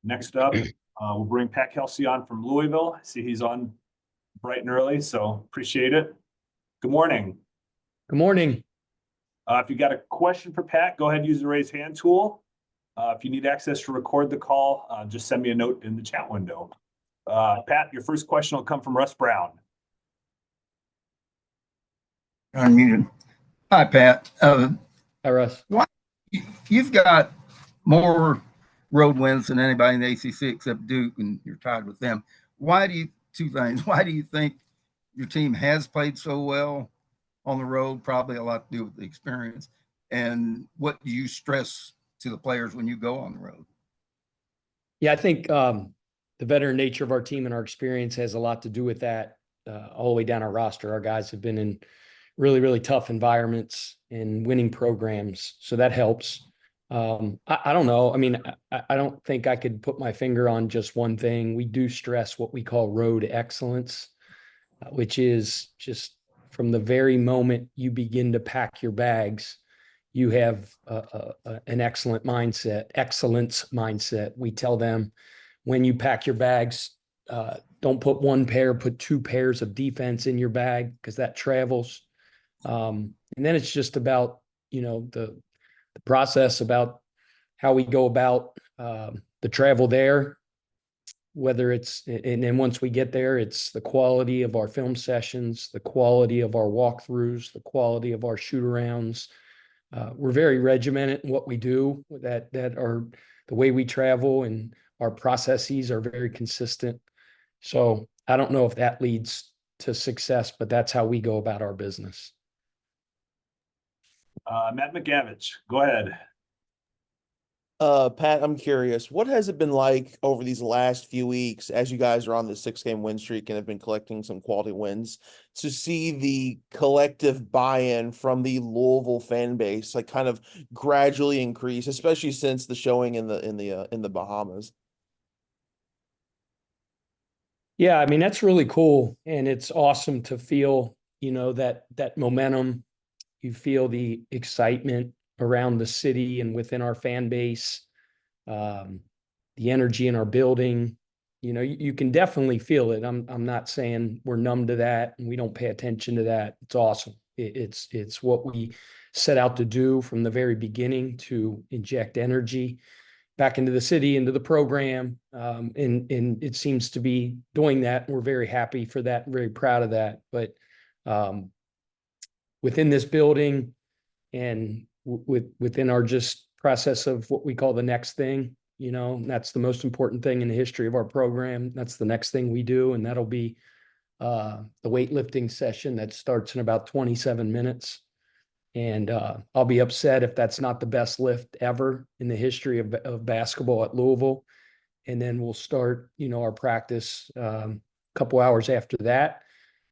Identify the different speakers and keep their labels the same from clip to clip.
Speaker 1: Next up, we'll bring Pat Kelsey on from Louisville. I see he's on bright and early, so appreciate it. Good morning.
Speaker 2: Good morning.
Speaker 1: If you got a question for Pat, go ahead and use the raise hand tool. If you need access to record the call, just send me a note in the chat window. Pat, your first question will come from Russ Brown.
Speaker 3: Unmuted. Hi, Pat.
Speaker 2: Hi, Russ.
Speaker 3: You've got more road wins than anybody in the ACC except Duke, and you're tied with them. Two things. Why do you think your team has played so well on the road? Probably a lot to do with the experience. And what do you stress to the players when you go on the road?
Speaker 2: Yeah, I think the veteran nature of our team and our experience has a lot to do with that all the way down our roster. Our guys have been in really, really tough environments and winning programs. So that helps. I don't know. I mean, I don't think I could put my finger on just one thing. We do stress what we call road excellence, which is just from the very moment you begin to pack your bags, you have an excellence mindset. We tell them when you pack your bags, don't put one pair, put two pairs of defense in your bag because that travels. And then it's just about, the process about how we go about the travel there, whether and then once we get there, it's the quality of our film sessions, the quality of our walkthroughs, the quality of our shoot arounds. We're very regimented in what we do, that are the way we travel, and our processes are very consistent. So I don't know if that leads to success, but that's how we go about our business.
Speaker 1: Matt McGavage, go ahead.
Speaker 4: Pat, I'm curious, what has it been like over these last few weeks as you guys are on this 6-game win streak and have been collecting some quality wins to see the collective buy-in from the Louisville fan base, like kind of gradually increase, especially since the showing in the Bahamas?
Speaker 2: Yeah, I mean, that's really cool. And it's awesome to feel, that momentum. You feel the excitement around the city and within our fan base, the energy in our building. You can definitely feel it. I'm not saying we're numb to that and we don't pay attention to that. It's awesome. It's what we set out to do from the very beginning, to inject energy back into the city, into the program. And it seems to be doing that. And we're very happy for that and very proud of that. But within this building and within our just process of what we call the next thing, that's the most important thing in the history of our program. That's the next thing we do. And that'll be the weightlifting session that starts in about 27 minutes. And I'll be upset if that's not the best lift ever in the history of basketball at Louisville. And then we'll start, our practice a couple hours after that.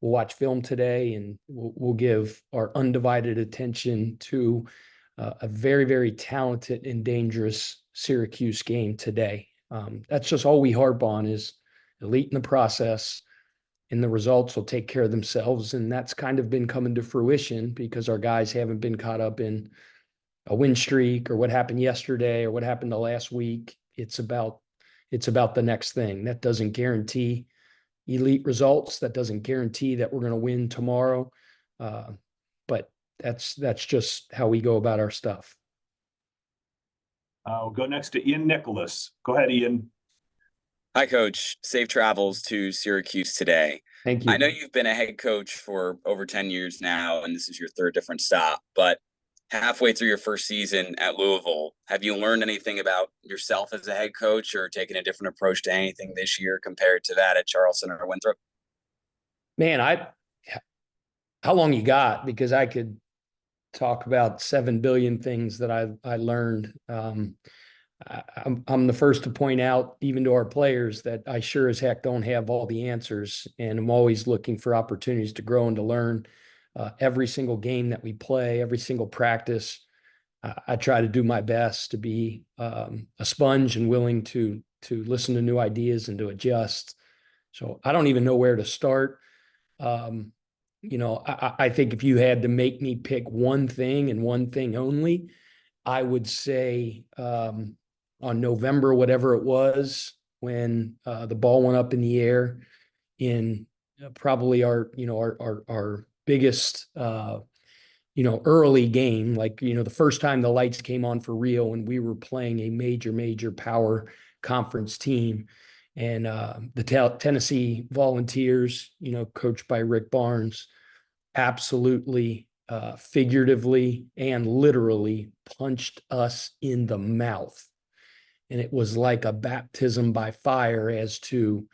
Speaker 2: We'll watch film today, and we'll give our undivided attention to a very, very talented and dangerous Syracuse game today. That's just all we harp on, is elite in the process, and the results will take care of themselves. And that's kind of been coming to fruition because our guys haven't been caught up in a win streak or what happened yesterday or what happened the last week. It's about the next thing. That doesn't guarantee elite results. That doesn't guarantee that we're going to win tomorrow. But that's just how we go about our stuff.
Speaker 1: We'll go next to Ian Nicholas. Go ahead, Ian.
Speaker 5: Hi, Coach. Safe travels to Syracuse today.
Speaker 2: Thank you.
Speaker 5: I know you've been a head coach for over 10 years now, and this is your third different stop, but halfway through your first season at Louisville, have you learned anything about yourself as a head coach or taken a different approach to anything this year compared to that at Charleston or Winthrop?
Speaker 2: Man, how long you got? Because I could talk about 7 billion things that I learned. I'm the first to point out, even to our players, that I sure as heck don't have all the answers, and I'm always looking for opportunities to grow and to learn. Every single game that we play, every single practice, I try to do my best to be a sponge and willing to listen to new ideas and to adjust. So I don't even know where to start. I think if you had to make me pick one thing and one thing only, I would say on November, whatever it was, when the ball went up in the air in probably our biggest early game, like, the first time the lights came on for real and we were playing a major power conference team. And the Tennessee Volunteers, coached by Rick Barnes, absolutely figuratively and literally punched us in the mouth. And it was like a baptism by fire as to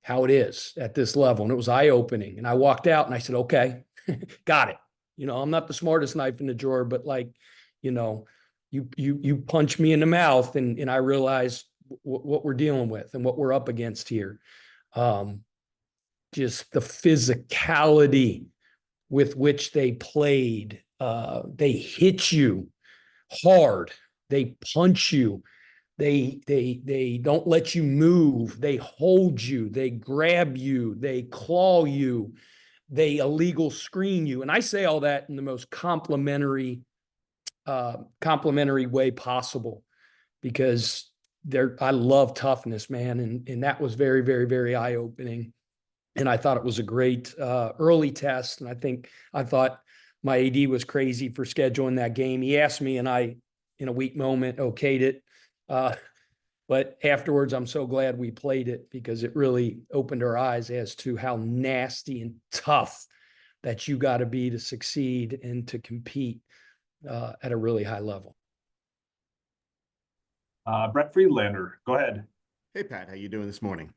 Speaker 2: how it is at this level. And it was eye-opening. And I walked out and I said, okay, got it. I'm not the smartest knife in the drawer, but you punch me in the mouth and I realized what we're dealing with and what we're up against here. Just the physicality with which they played. They hit you hard. They punch you. They don't let you move. They hold you. They grab you. They claw you. They illegal screen you. And I say all that in the most complimentary way possible, because I love toughness, man. And that was very eye-opening. And I thought it was a great early test. And I thought my AD was crazy for scheduling that game. He asked me and I, in a weak moment, okayed it. But afterwards, I'm so glad we played it, because it really opened our eyes as to how nasty and tough that you got to be to succeed and to compete at a really high level.
Speaker 1: Brett Friedlander, go ahead.
Speaker 6: Hey, Pat, how you doing this morning?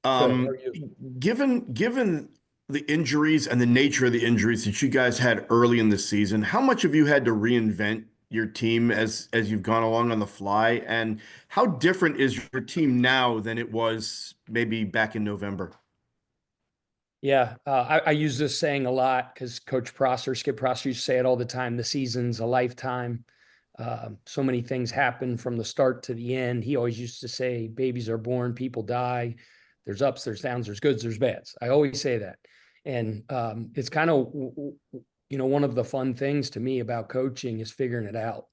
Speaker 2: Good. How are you?
Speaker 6: Given the injuries and the nature of the injuries that you guys had early in the season, how much have you had to reinvent your team as you've gone along on the fly? And how different is your team now than it was maybe back in November?
Speaker 2: Yeah, I use this saying a lot because Coach Prosser, Skip Prosser, used to say it all the time. The season's a lifetime. So many things happen from the start to the end. He always used to say, babies are born, people die. There's ups, there's downs, there's goods, there's bads. I always say that. And it's kind of, one of the fun things to me about coaching is figuring it out,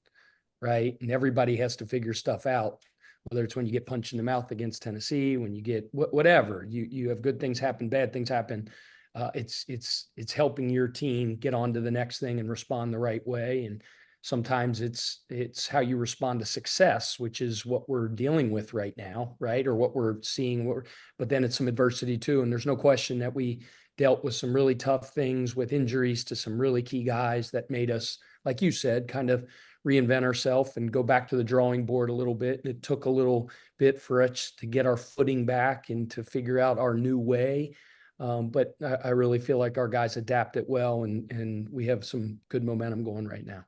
Speaker 2: right? And everybody has to figure stuff out, whether it's when you get punched in the mouth against Tennessee, when you get whatever, you have good things happen, bad things happen. It's helping your team get on to the next thing and respond the right way. And sometimes it's how you respond to success, which is what we're dealing with right now, right? Or what we're seeing, but then it's some adversity too. And there's no question that we dealt with some really tough things with injuries to some really key guys that made us, like you said, kind of reinvent ourselves and go back to the drawing board a little bit. It took a little bit for us to get our footing back and to figure out our new way. But I really feel like our guys adapted well, and we have some good momentum going right now.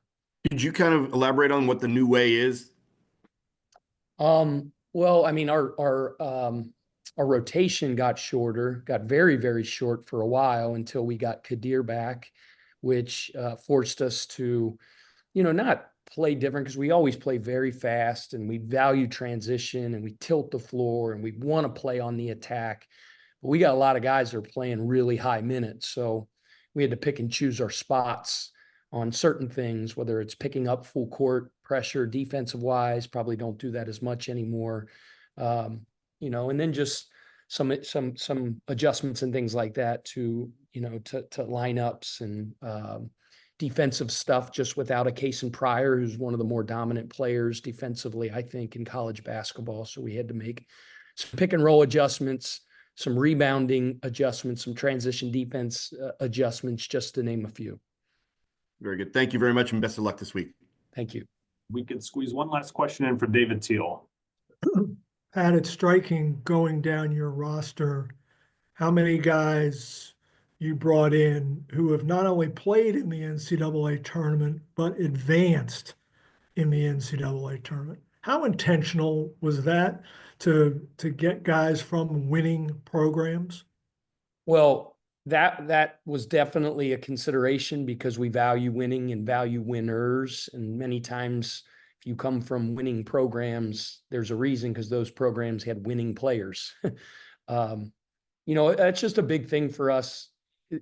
Speaker 6: Could you kind of elaborate on what the new way is?
Speaker 2: Well, I mean, our rotation got shorter, got very short for a while until we got Kadir back, which forced us to, not play different, because we always play very fast and we value transition and we tilt the floor and we want to play on the attack. But we got a lot of guys that are playing really high minutes. So we had to pick and choose our spots on certain things, whether it's picking up full court pressure, defensive wise, probably don't do that as much anymore. And then just some adjustments and things like that to lineups and defensive stuff, just without a Cason Pryor, who's one of the more dominant players defensively, I think, in college basketball. So we had to make some pick and roll adjustments, some rebounding adjustments, some transition defense adjustments, just to name a few.
Speaker 6: Very good. Thank you very much, and best of luck this week.
Speaker 2: Thank you.
Speaker 1: We can squeeze one last question in from David Teal.
Speaker 7: Pat, it's striking going down your roster how many guys you brought in who have not only played in the NCAA tournament, but advanced in the NCAA tournament. How intentional was that to get guys from winning programs?
Speaker 2: Well, that was definitely a consideration, because we value winning and value winners. And many times if you come from winning programs, there's a reason, because those programs had winning players. That's just a big thing for us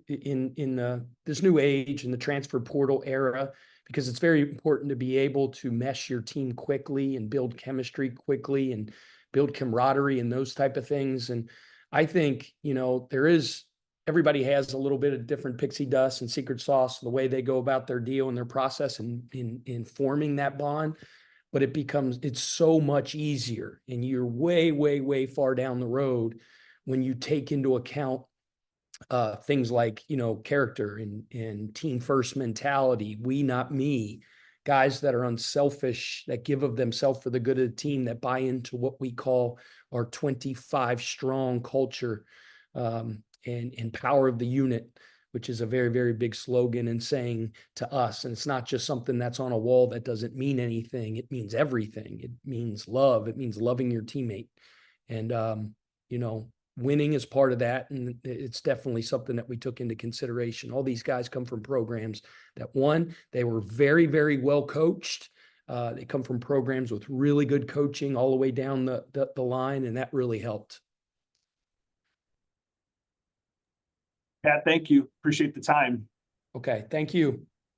Speaker 2: in this new age, in the transfer portal era. because it's very important to be able to mesh your team quickly and build chemistry quickly and build camaraderie and those type of things. And I think, everybody has a little bit of different pixie dust and secret sauce, the way they go about their deal and their process in forming that bond. But it's so much easier, and you're way, way, way far down the road when you take into account things like, character and team first mentality, we, not me, guys that are unselfish, that give of themselves for the good of the team, that buy into what we call our 25 strong culture, and power of the unit, which is a very, very big slogan and saying to us. And it's not just something that's on a wall that doesn't mean anything. It means everything. It means love. It means loving your teammate. And, winning is part of that. And it's definitely something that we took into consideration. All these guys come from programs that, one, they were very, very well coached. They come from programs with really good coaching all the way down the line. And that really helped.
Speaker 1: Pat, thank you. Appreciate the time.
Speaker 2: Okay. Thank you.